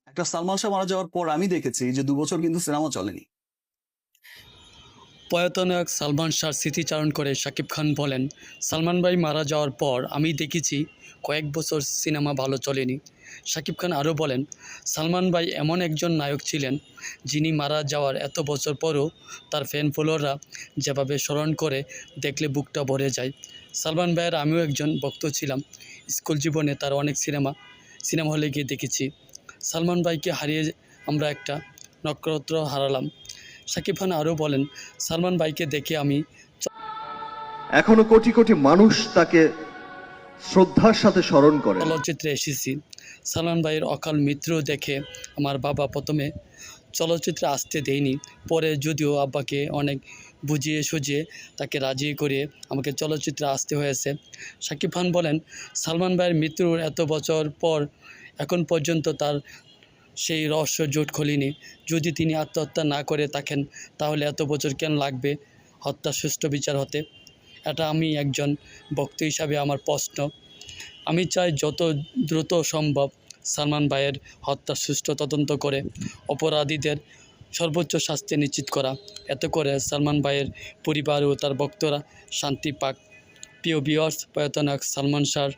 একটা সালমান শাহ মারা যাওয়ার পর আমি দেখেছি যে ২ বছর কিন্তু সিনেমা চলেনি। প্রয়াত নায়ক সালমান শাহর স্মৃতিচারণ করে শাকিব খান বলেন, সালমান ভাই মারা যাওয়ার পর আমি দেখেছি কয়েক বছর সিনেমা ভালো চলেনি। শাকিব খান আরও বলেন, সালমান ভাই এমন একজন নায়ক ছিলেন যিনি মারা যাওয়ার এত বছর পরও তার ফ্যান ফলোয়াররা যেভাবে স্মরণ করে দেখলে বুকটা ভরে যায়। সালমান ভাইয়ের আমিও একজন ভক্ত ছিলাম। স্কুল জীবনে তার অনেক সিনেমা হলে গিয়ে দেখেছি। সালমান ভাইকে হারিয়ে আমরা একটা নক্ষত্র হারালাম। শাকিব খান আরও বলেন, সালমান ভাইকে দেখে আমি এখনো কোটি কোটি মানুষ তাকে শ্রদ্ধার সাথে স্মরণ করেন। চলচ্চিত্রে এসেছি। সালমান ভাইয়ের অকাল মৃত্যু দেখে আমার বাবা প্রথমে চলচ্চিত্রে আসতে দেয়নি। পরে যদিও আব্বাকে অনেক বুঝিয়ে সুঝিয়ে তাকে রাজি করিয়ে আমাকে চলচ্চিত্রে আসতে হয়েছে। শাকিব খান বলেন, সালমান ভাইয়ের মৃত্যুর এত বছর পর এখন পর্যন্ত তার সেই রহস্য জোট খোলেনি। যদি তিনি আত্মহত্যা না করে থাকেন তাহলে এত বছর কেন লাগবে হত্যার সুষ্ঠু বিচার হতে? এটা আমি একজন ভক্ত হিসাবে আমার প্রশ্ন। আমি চাই যত দ্রুত সম্ভব সালমান ভাইয়ের হত্যার সুষ্ঠু তদন্ত করে অপরাধীদের সর্বোচ্চ শাস্তি নিশ্চিত করা। এতে করে সালমান ভাইয়ের পরিবার ও তার ভক্তরা শান্তি পাক। প্রিয় ভিউয়ার্স, প্রয়াত নায়ক সালমান শাহর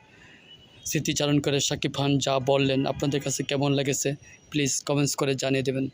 স্মৃতিচারণ করে শাকিব খান যা বললেন আপনাদের কাছে কেমন লেগেছে প্লিজ কমেন্টস করে জানিয়ে দেবেন।